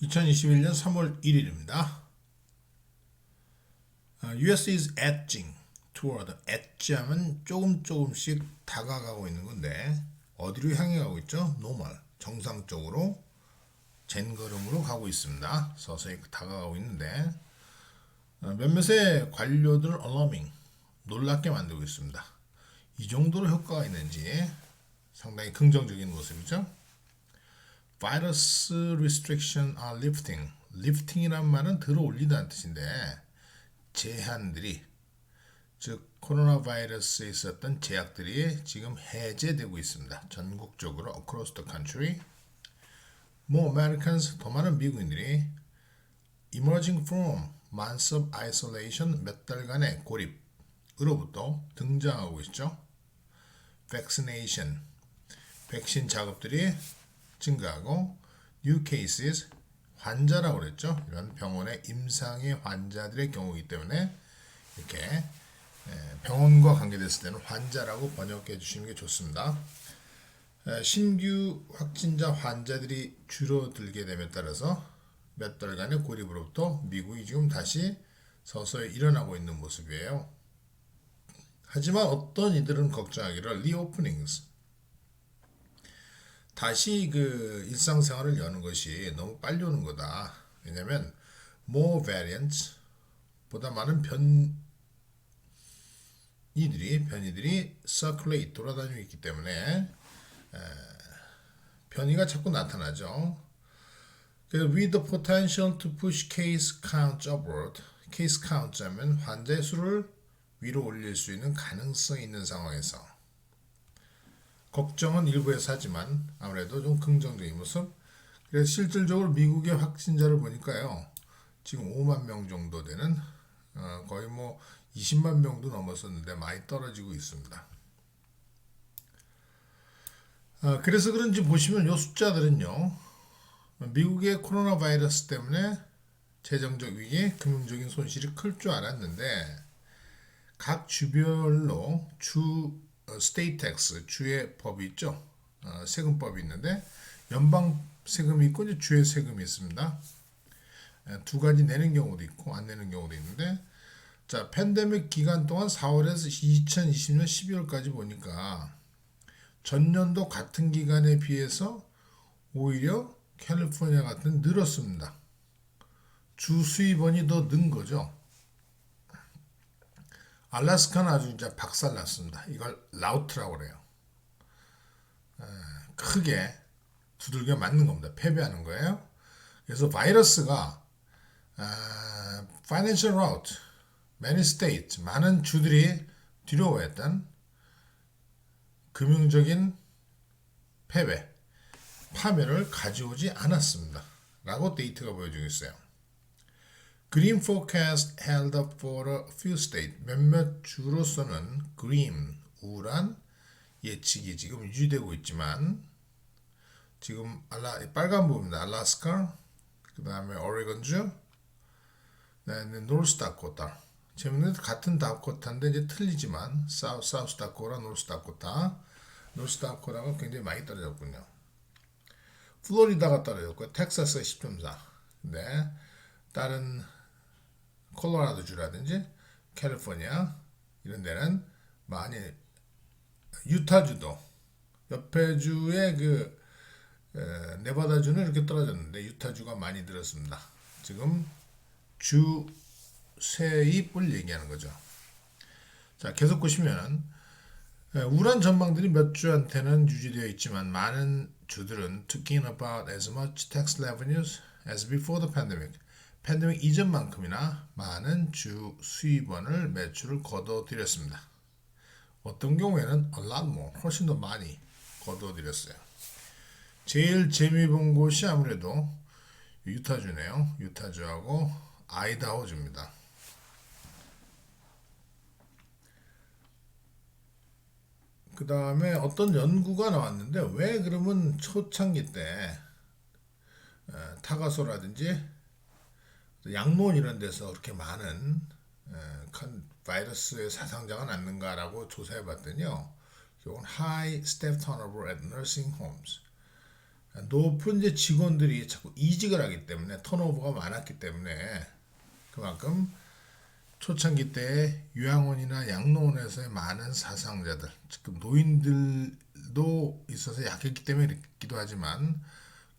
2021년 3월 1일입니다. US is edging toward. edge하면 조금씩 다가가고 있는 건데 어디로 향해 가고 있죠? normal, 정상 쪽으로 젠걸음으로 가고 있습니다. 서서히 다가가고 있는데 몇몇의 관료들을 alarming, 놀랍게 만들고 있습니다. 이 정도로 효과가 있는지 상당히 긍정적인 모습이죠. Virus restriction are lifting. lifting이란 말은 들어 올리다는 뜻인데 제한들이, 즉 코로나 바이러스에 있었던 제약들이 지금 해제되고 있습니다. 전국적으로 across the country. More Americans, 더 많은 미국인들이 emerging from months of isolation, 몇 달간의 고립으로부터 등장하고 있죠. vaccination, 백신 작업들이 증가하고 new cases, 환자라고 그랬죠. 이런 병원의 임상의 환자들의 경우이기 때문에 이렇게 병원과 관계됐을 때는 환자라고 번역해 주시는 게 좋습니다. 신규 확진자 환자들이 줄어들게 됨에 따라서 몇 달간의 고립으로부터 미국이 지금 다시 서서히 일어나고 있는 모습이에요. 하지만 어떤 이들은 걱정하기를 reopenings, 다시 그 일상생활을 여는 것이 너무 빨리 오는 거다. 왜냐면 more variants, 보다 많은 변이들이 circulate, 돌아다니고 있기 때문에 변이가 자꾸 나타나죠. 그래서 with the potential to push case counts upward. case counts 하면 환자의 수를 위로 올릴 수 있는 가능성이 있는 상황에서 걱정은 일부에서 하지만 아무래도 좀 긍정적인 모습. 그래서 실질적으로 미국의 확진자를 보니까요, 지금 5만 명 정도 되는 거의 뭐 20만 명도 넘었었는데 많이 떨어지고 있습니다. 그래서 그런지 보시면 이 숫자들은요, 미국의 코로나 바이러스 때문에 재정적 위기, 금융적인 손실이 클 줄 알았는데 각 주별로 스테이트 텍스, 주의 법이 있죠. 세금법이 있는데 연방 세금이 있고 이제 주의 세금이 있습니다. 두 가지 내는 경우도 있고 안 내는 경우도 있는데, 자, 팬데믹 기간 동안 4월에서 2020년 12월까지 보니까 전년도 같은 기간에 비해서 오히려 캘리포니아 같은 늘었습니다. 주 수입원이 더 는 거죠. 알래스카는 아주 이제 박살났습니다. 이걸 라우트라고 그래요. 크게 두들겨 맞는 겁니다. 패배하는 거예요. 그래서 바이러스가 financial rout, many states, 많은 주들이 두려워했던 금융적인 파멸을 가져오지 않았습니다. 라고 데이터가 보여주고 있어요. Green forecast held up for a few states. 몇몇 주로서는 green, 우울한 예측이 지금 유지되고 있지만 지금 빨간 부분입니다. 알래스카, 그 다음에 오레곤주, 그다음에 노스다코타. 재밌는 같은 다코타인데 이제 틀리지만 사우스 다코타, 노스다코타가 굉장히 많이 떨어졌군요. 플로리다가 떨어졌고 텍사스가 10.4. 근데 다른 콜로라도주라든지 캘리포니아 이런 데는 많이, 유타주도 옆에 주의 그 네바다주는 이렇게 떨어졌는데 유타주가 많이 들었습니다. 지금 주 세입을 얘기하는 거죠. 자, 계속 보시면 우울한 전망들이 몇 주한테는 유지되어 있지만 많은 주들은 talking about as much tax revenues as before the pandemic. 팬데믹 이전만큼이나 많은 주 수입원을 매출을 거둬들였습니다. 어떤 경우에는 a lot more, 훨씬 더 많이 거둬들였어요. 제일 재미 본 곳이 아무래도 유타주네요. 유타주하고 아이다호주입니다. 그 다음에 어떤 연구가 나왔는데 왜 그러면 초창기 때 타가소라든지 양로원 이런 데서 그렇게 많은 바이러스의 사상자가 났는가라고 조사해 봤더니요, 이건 high staff turnover at nursing homes, 높은 이제 직원들이 자꾸 이직을 하기 때문에 턴오버가 많았기 때문에 그만큼 초창기 때 요양원이나 양로원에서의 많은 사상자들, 지금 노인들도 있어서 약했기 때문에 있기도 하지만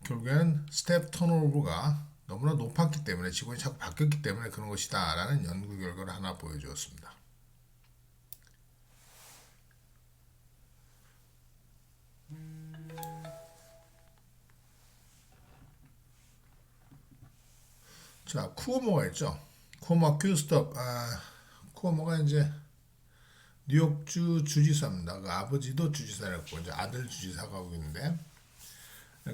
결국에는 스텝 턴오버가 너무나 높았기 때문에 직원이 자꾸 바뀌었기 때문에 그런 것이다라는 연구 결과를 하나 보여주었습니다. 자, 쿠오모가 있죠. 쿠오모 큐스톱. 쿠오모가 이제 뉴욕주 주지사입니다. 그 아버지도 주지사였고 이제 아들 주지사가 하고 있는데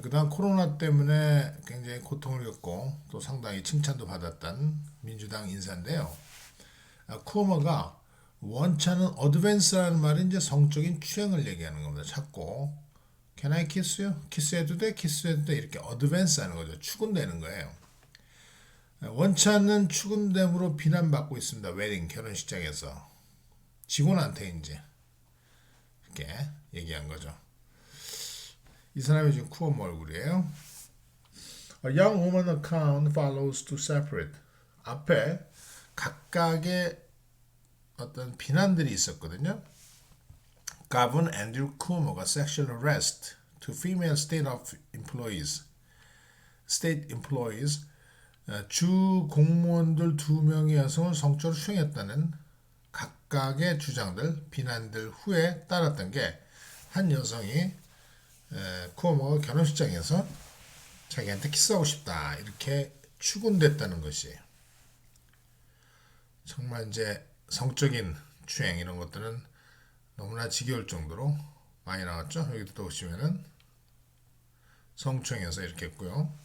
그다음 코로나 때문에 굉장히 고통을 겪고 또 상당히 칭찬도 받았던 민주당 인사인데요. 쿠오모가 원차는 어드밴스라는 말이 이제 성적인 추행을 얘기하는 겁니다. 자꾸 Can I kiss you? 키스해도 돼? 키스해도 돼? 이렇게 어드밴스 하는 거죠. 추근되는 거예요. 원차는 추근됨으로 비난받고 있습니다. 웨딩 결혼식장에서 직원한테 이제 이렇게 얘기한 거죠. 이 사람이 지금 쿠오모 얼굴이에요. A young woman account follows to separate. 앞에 각각의 어떤 비난들이 있었거든요. Governor Andrew Cuomo가 sexual arrest to female state employees 주 공무원들 2명의 여성을 성적으로 추행했다는 각각의 주장들, 비난들 후에 따랐던 게 한 여성이 쿠오모가 결혼식장에서 자기한테 키스하고 싶다 이렇게 추근됐다는 것이에요. 정말 이제 성적인 추행 이런 것들은 너무나 지겨울 정도로 많이 나왔죠. 여기도 또 보시면은 성추행에서 이렇게 했고요.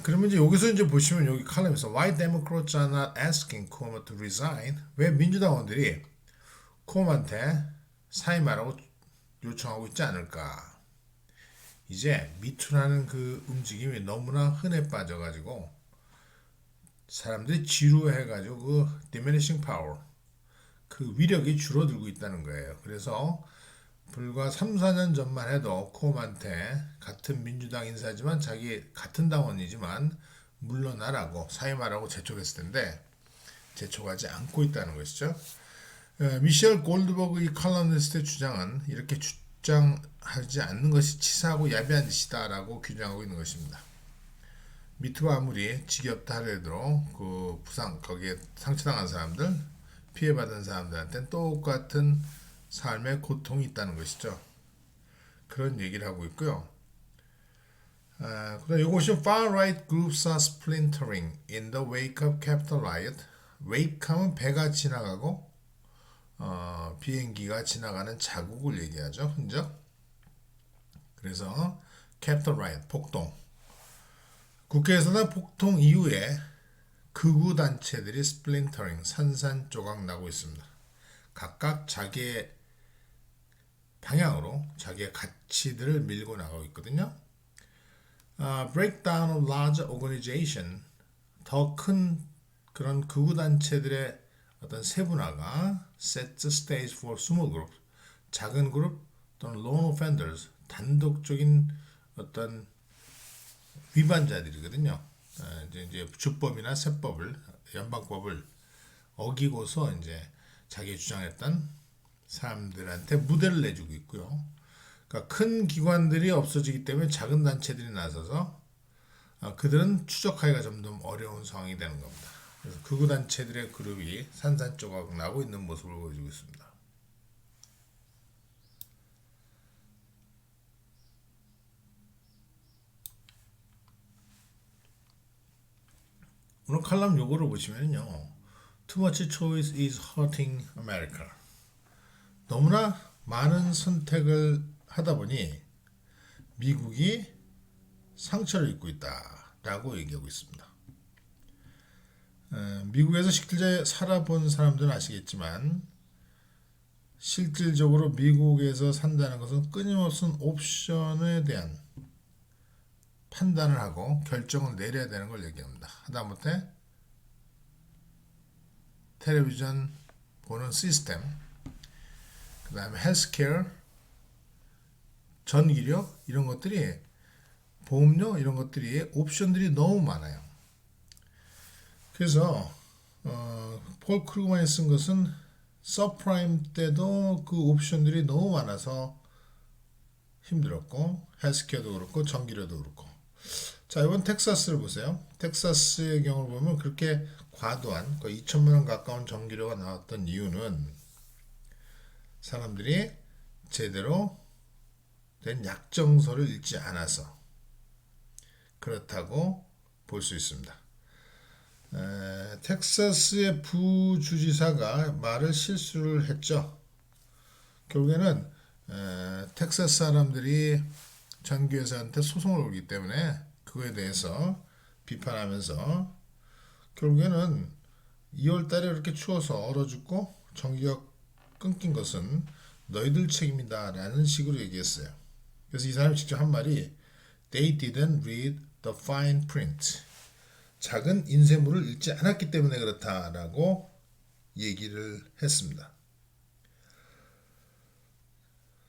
그러면 이제 여기서 이제 보시면 여기 칼럼에서 Why Democrats are not asking Cuomo to resign? 왜 민주당원들이 쿠오모한테 사임하라고 요청하고 있지 않을까? 이제 미투라는 그 움직임이 너무나 흔해 빠져가지고 사람들이 지루해가지고 그 diminishing power 그 위력이 줄어들고 있다는 거예요. 그래서 불과 3, 4년 전만 해도 쿠오모한테 같은 민주당 인사지만 자기 같은 당원이지만 물러나라고 사임하라고 재촉했을 텐데 재촉하지 않고 있다는 것이죠. 미셸 골드버그 이 칼럼니스트의 주장은 이렇게 주장하지 않는 것이 치사하고 야비한 짓이다라고 규정하고 있는 것입니다. 미투가 아무리 지겹다 하더라도 그 부상 거기에 상처당한 사람들 피해받은 사람들한테는 똑같은 삶의 고통이 있다는 것이죠. 그런 얘기를 하고 있고요. 그다음 이것이 far-right groups are splintering in the wake of Capitol riot. wake하면 배가 지나가고 비행기가 지나가는 자국을 얘기하죠. 흔적. 그래서 Capitol riot, 폭동. 국회에서는 폭동 이후에 극우 단체들이 스플린터링, 산산조각 나고 있습니다. 각각 자기의 방향으로 자기의 가치들을 밀고 나가고 있거든요. Breakdown of large organization, 더 큰 그런 극우 단체들의 어떤 세분화가 sets the stage for small group, 작은 그룹 또는 lone offenders, 단독적인 어떤 위반자들이거든요. 이제 주법이나 세법을 연방법을 어기고서 이제 자기 주장했던 사람들한테 무대를 내주고 있고요. 그러니까 큰 기관들이 없어지기 때문에 작은 단체들이 나서서 그들은 추적하기가 점점 어려운 상황이 되는 겁니다. 그래서 극우 단체들의 그룹이 산산조각 나고 있는 모습을 보여주고 있습니다. 오늘 칼럼 요거를 보시면요. Too much choice is hurting America. 너무나 많은 선택을 하다 보니 미국이 상처를 입고 있다라고 얘기하고 있습니다. 미국에서 실제 살아본 사람들은 아시겠지만 실질적으로 미국에서 산다는 것은 끊임없는 옵션에 대한 판단을 하고 결정을 내려야 되는 걸 얘기합니다. 하다못해 텔레비전 보는 시스템, 그 다음에 헬스케어, 전기료 이런 것들이 보험료 이런 것들이 옵션들이 너무 많아요. 그래서 폴 크루그만이 쓴 것은 서프라임 때도 그 옵션들이 너무 많아서 힘들었고 헬스케어도 그렇고 전기료도 그렇고 자 이번 텍사스를 보세요. 텍사스의 경우를 보면 그렇게 과도한 거의 2천만 원 가까운 전기료가 나왔던 이유는 사람들이 제대로 된 약정서를 읽지 않아서 그렇다고 볼 수 있습니다. 텍사스의 부주지사가 말을 실수를 했죠. 결국에는 텍사스 사람들이 전기회사한테 소송을 걸기 때문에 그거에 대해서 비판하면서 결국에는 2월 달에 그렇게 추워서 얼어 죽고 전기가 끊긴 것은 너희들 책임이다 라는 식으로 얘기했어요. 그래서 이 사람이 직접 한 말이 They didn't read the fine print. 작은 인쇄물을 읽지 않았기 때문에 그렇다라고 얘기를 했습니다.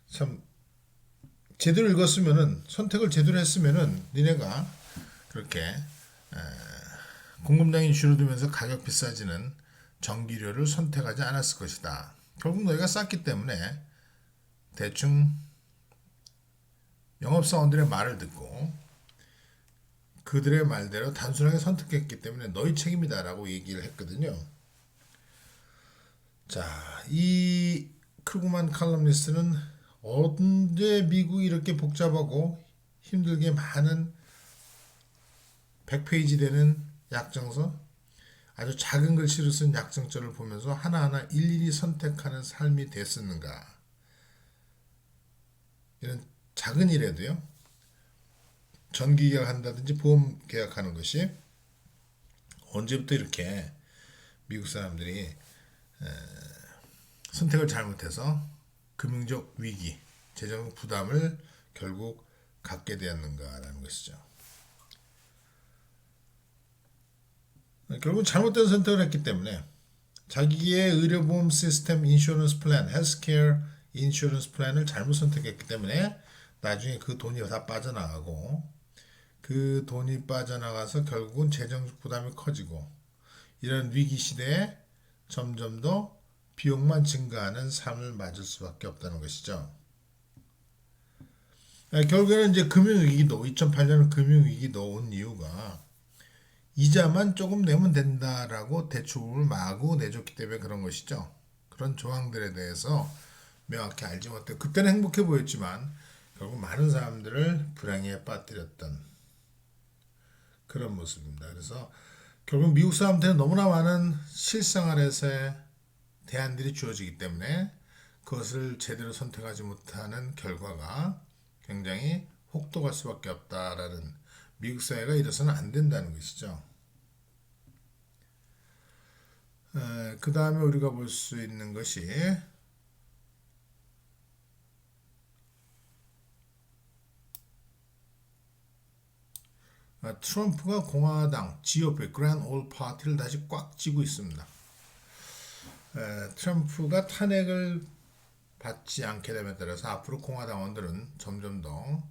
참 제대로 읽었으면은 선택을 제대로 했으면은 니네가 그렇게 공급량이 줄어들면서 가격 비싸지는 전기료를 선택하지 않았을 것이다. 결국 너희가 쌌기 때문에 대충 영업사원들의 말을 듣고 그들의 말대로 단순하게 선택했기 때문에 너희 책임이다라고 얘기를 했거든요. 자, 이 크루그만 칼럼니스트는 언제 미국이 이렇게 복잡하고 힘들게 많은 100페이지 되는 약정서, 아주 작은 글씨로 쓴 약정서를 보면서 하나하나 일일이 선택하는 삶이 됐었는가. 이런 작은 일에도요. 전기 계약한다든지 보험 계약하는 것이 언제부터 이렇게 미국 사람들이 선택을 잘못해서 금융적 위기, 재정 부담을 결국 갖게 되었는가라는 것이죠. 결국 잘못된 선택을 했기 때문에 자기의 의료보험 시스템 인슈런스 플랜, 헬스케어 인슈런스 플랜을 잘못 선택했기 때문에 나중에 그 돈이 다 빠져나가고 그 돈이 빠져나가서 결국은 재정적 부담이 커지고 이런 위기 시대에 점점 더 비용만 증가하는 삶을 맞을 수밖에 없다는 것이죠. 결국에는 이제 금융위기도 2008년 금융위기도 온 이유가 이자만 조금 내면 된다라고 대출을 마구 내줬기 때문에 그런 것이죠. 그런 조항들에 대해서 명확히 알지 못해 그때는 행복해 보였지만 결국 많은 사람들을 불행에 빠뜨렸던 그런 모습입니다. 그래서 결국 미국 사람들은 너무나 많은 실생활에서의 대안들이 주어지기 때문에 그것을 제대로 선택하지 못하는 결과가 굉장히 혹독할 수밖에 없다라는 미국 사회가 이래서는 안 된다는 것이죠. 그 다음에 우리가 볼 수 있는 것이 트럼프가 공화당 GOP 그랜드 올 파티를 다시 꽉 쥐고 있습니다. 트럼프가 탄핵을 받지 않게 됨에 따라서 앞으로 공화당원들은 점점 더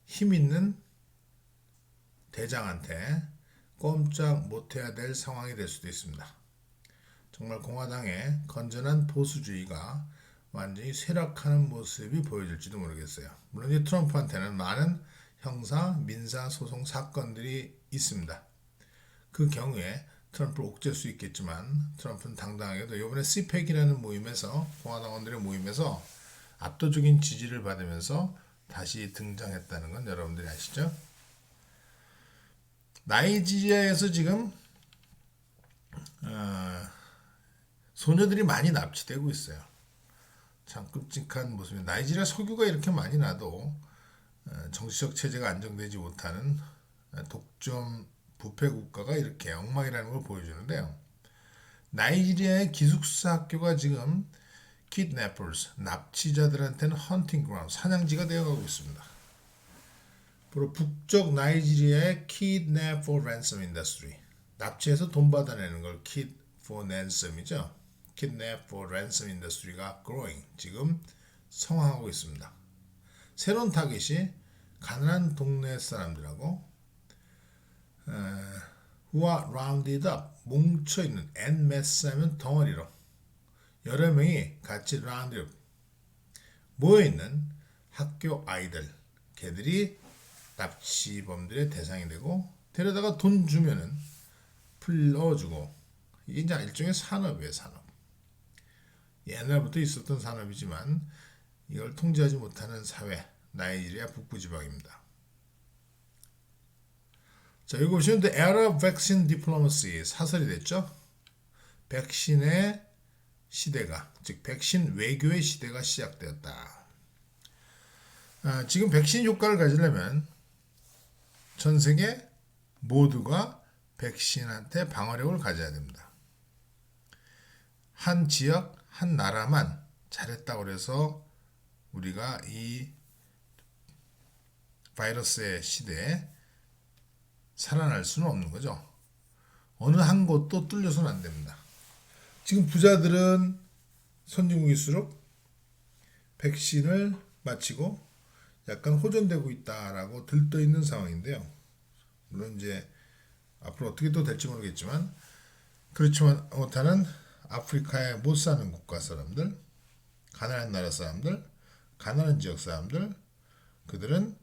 힘있는 대장한테 꼼짝 못해야 될 상황이 될 수도 있습니다. 정말 공화당의 건전한 보수주의가 완전히 쇠락하는 모습이 보여질지도 모르겠어요. 물론 이제 트럼프한테는 많은 형사, 민사 소송 사건들이 있습니다. 그 경우에 트럼프를 옥죄할 수 있겠지만 트럼프는 당당하게도 이번에 CPEC이라는 모임에서 공화당원들의 모임에서 압도적인 지지를 받으면서 다시 등장했다는 건 여러분들이 아시죠? 나이지리아에서 지금 소녀들이 많이 납치되고 있어요. 참 끔찍한 모습입니다. 나이지리아 석유가 이렇게 많이 나도 정치적 체제가 안정되지 못하는 독점 부패 국가가 이렇게 엉망이라는 걸 보여주는데요. 나이지리아의 기숙사 학교가 지금 kidnappers, 납치자들한테는 헌팅 그라운드, 사냥지가 되어가고 있습니다. 바로 북쪽 나이지리아의 kidnap for ransom industry, 납치해서 돈 받아내는 걸 kid for ransom이죠. kidnap for ransom industry가 growing, 지금 성황하고 있습니다. 새로운 타겟이 가난한 동네 사람들하고 who are rounded up, 뭉쳐있는 en masse 하면 덩어리로 여러 명이 같이 rounded up, 모여있는 학교 아이들, 걔들이 납치범들의 대상이 되고 데려다가 돈 주면은 풀어주고, 이게 이제 일종의 산업이에요, 산업. 옛날부터 있었던 산업이지만 이걸 통제하지 못하는 사회, 나이지리아 북부지방입니다. 자, 여기 보시면 The Era of Vaccine Diplomacy, 사설이 됐죠. 백신의 시대가, 즉 백신 외교의 시대가 시작되었다. 지금 백신 효과를 가지려면 전 세계 모두가 백신한테 방어력을 가져야 됩니다. 한 지역, 한 나라만 잘했다고 해서 우리가 이 바이러스의 시대에 살아날 수는 없는 거죠. 어느 한 곳도 뚫려서는 안 됩니다. 지금 부자들은 선진국일수록 백신을 마치고 약간 호전되고 있다라고 들떠 있는 상황인데요. 물론 이제 앞으로 어떻게 또 될지 모르겠지만, 그렇지만 못하는 아프리카에 못 사는 국가 사람들, 가난한 나라 사람들, 가난한 지역 사람들, 그들은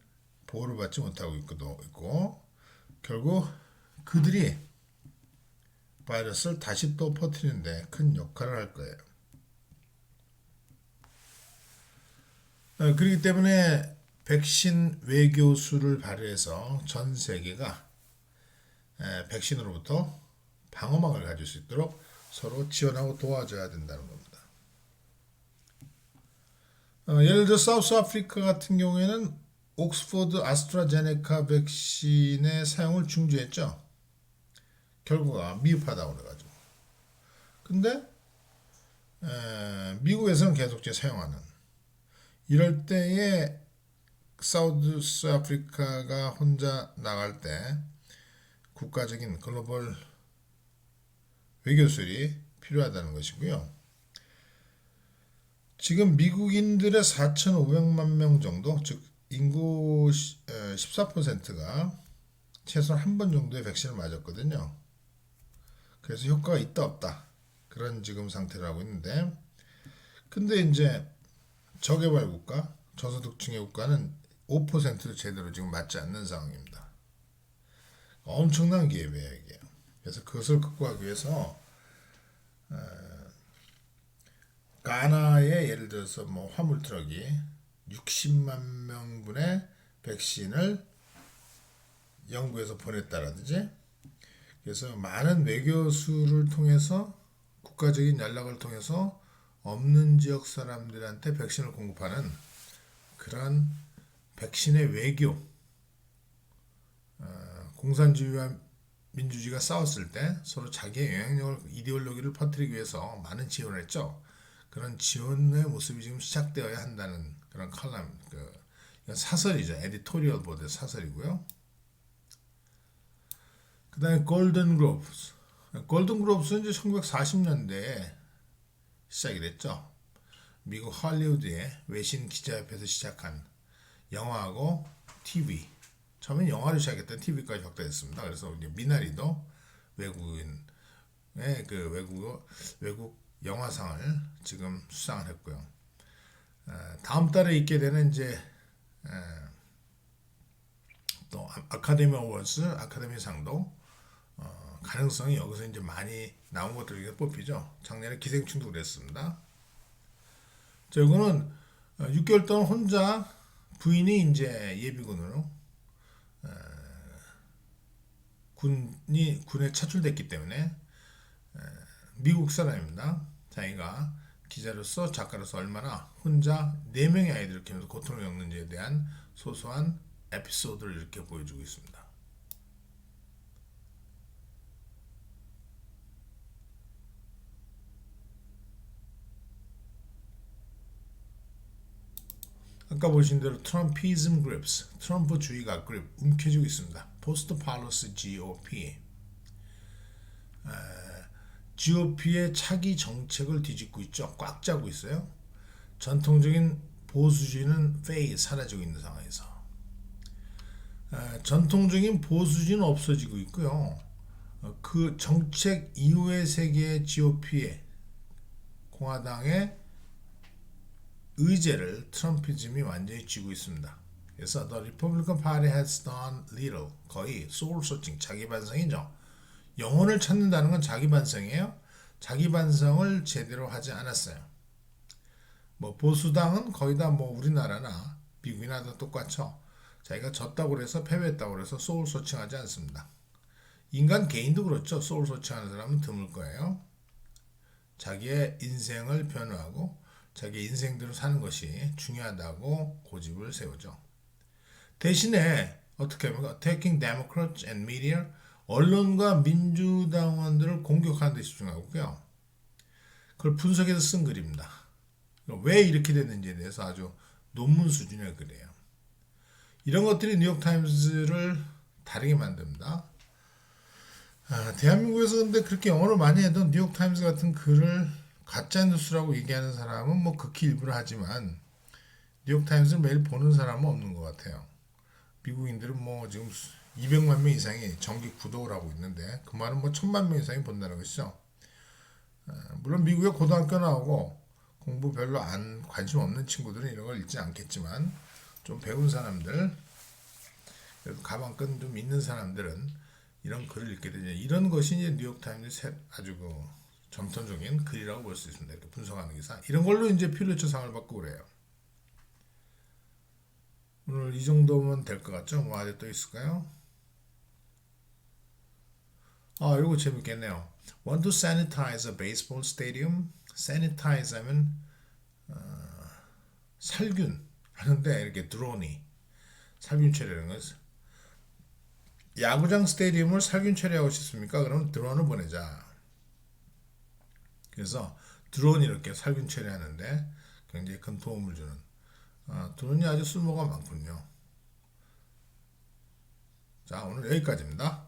보호를 받지 못하고 있고 결국 그들이 바이러스를 다시 또 퍼뜨리는데 큰 역할을 할 거예요. 그렇기 때문에 백신 외교수를 발휘해서 전 세계가 백신으로부터 방어막을 가질 수 있도록 서로 지원하고 도와줘야 된다는 겁니다. 예를 들어 사우스 아프리카 같은 경우에는 옥스포드 아스트라제네카 백신의 사용을 중지했죠. 결과가 미흡하다고 그래가지고. 근데 미국에서는 계속 사용하는, 이럴 때에 사우스 아프리카가 혼자 나갈 때 국가적인 글로벌 외교술이 필요하다는 것이고요. 지금 미국인들의 4,500만 명 정도, 즉 인구 14%가 최소한 한 번 정도의 백신을 맞았거든요. 그래서 효과가 있다 없다, 그런 지금 상태를 하고 있는데, 근데 이제 저개발 국가, 저소득층의 국가는 5%도 제대로 지금 맞지 않는 상황입니다. 엄청난 기회예요, 이게. 그래서 그것을 극복하기 위해서 가나의 예를 들어서 뭐 화물 트럭이 60만 명분의 백신을 연구해서 보냈다라든지, 그래서 많은 외교수를 통해서 국가적인 연락을 통해서 없는 지역 사람들한테 백신을 공급하는 그런 백신의 외교, 공산주의와 민주주의가 싸웠을 때 서로 자기의 영향력을, 이데올로기를 퍼뜨리기 위해서 많은 지원을 했죠. 그런 지원의 모습이 지금 시작되어야 한다는 그런 칼럼, 이건 사설이죠. 에디토리얼 보드 사설이고요. 그 다음에 골든 글로브스. 골든 글로브스는 이제 1940년대에 시작이 됐죠. 미국 할리우드의 외신 기자협회에서 시작한 영화하고 TV. 처음엔 영화로 시작했던 TV까지 확대했습니다. 그래서 이제 미나리도 외국인의 외국 영화상을 지금 수상을 했고요. 다음 달에 있게 되는 이제 또 아카데미 어워즈, 아카데미상도 가능성이 여기서 이제 많이 나온 것들이 뽑히죠. 작년에 기생충도 그랬습니다. 자, 이거는 6개월 동안 혼자, 부인이 이제 예비군으로 군에 차출됐기 때문에 미국 사람입니다. 자기가 기자로서, 작가로서 얼마나 혼자 4명의 아이들을 키우면서 고통을 겪는지에 대한 소소한 에피소드를 이렇게 보여주고 있습니다. 아까 보신 대로 트럼피즘 그립스, 트럼프 주의가 그립, 움켜쥐고 있습니다. 포스트 팔로스 GOP, GOP의 차기 정책을 뒤집고 있죠. 꽉 짜고 있어요. 전통적인 보수주의는 fade, 사라지고 있는 상황에서 전통적인 보수주의는 없어지고 있고요. 그 정책 이후의 세계의 GOP의 공화당의 의제를 트럼피즘이 완전히 쥐고 있습니다. 그래서 The Republican Party has done little, 거의 soul searching, 자기 반성이죠. 영혼을 찾는다는 건 자기 반성이에요. 자기 반성을 제대로 하지 않았어요. 뭐 보수당은 거의 다 뭐 우리나라나 미국이나 다 똑같죠. 자기가 졌다고 그래서 패배했다고 그래서 소울 서칭하지 않습니다. 인간 개인도 그렇죠. 소울 서칭하는 사람은 드물 거예요. 자기의 인생을 변화하고 자기 인생대로 사는 것이 중요하다고 고집을 세우죠. 대신에 어떻게 합니까? Attacking Democrats and media, 언론과 민주당원들을 공격하는 데 집중하고요. 그걸 분석해서 쓴 글입니다. 왜 이렇게 됐는지에 대해서 아주 논문 수준의 글이에요. 이런 것들이 뉴욕타임즈를 다르게 만듭니다. 대한민국에서 근데 그렇게 영어를 많이 해도 뉴욕타임즈 같은 글을 가짜뉴스라고 얘기하는 사람은 뭐 극히 일부러 하지만 뉴욕타임즈를 매일 보는 사람은 없는 것 같아요. 미국인들은 뭐 지금 200만 명 이상이 정기 구독을 하고 있는데 그 말은 뭐 1000만 명 이상이 본다는 것이죠. 물론 미국에 고등학교 나오고 공부 별로 관심 없는 친구들은 이런 걸 읽지 않겠지만 좀 배운 사람들, 그래도 가방끈 좀 있는 사람들은 이런 글을 읽게 되죠. 이런 것이 이제 뉴욕타임즈 아주 그 전통적인 글이라고 볼 수 있습니다. 이렇게 분석하는 기사. 이런 걸로 이제 퓰리처 상을 받고 그래요. 오늘 이 정도면 될 것 같죠? 뭐 아직 또 있을까요? 이거 재밌겠네요. Want to sanitize a baseball stadium? sanitize 하면 살균 하는데 이렇게 드론이 살균 처리하는 거죠. 야구장 스테디움을 살균 처리하고 싶습니까? 그럼 드론을 보내자. 그래서 드론이 이렇게 살균 처리하는데 굉장히 큰 도움을 주는 드론이 아주 쓸모가 많군요. 자, 오늘 여기까지입니다.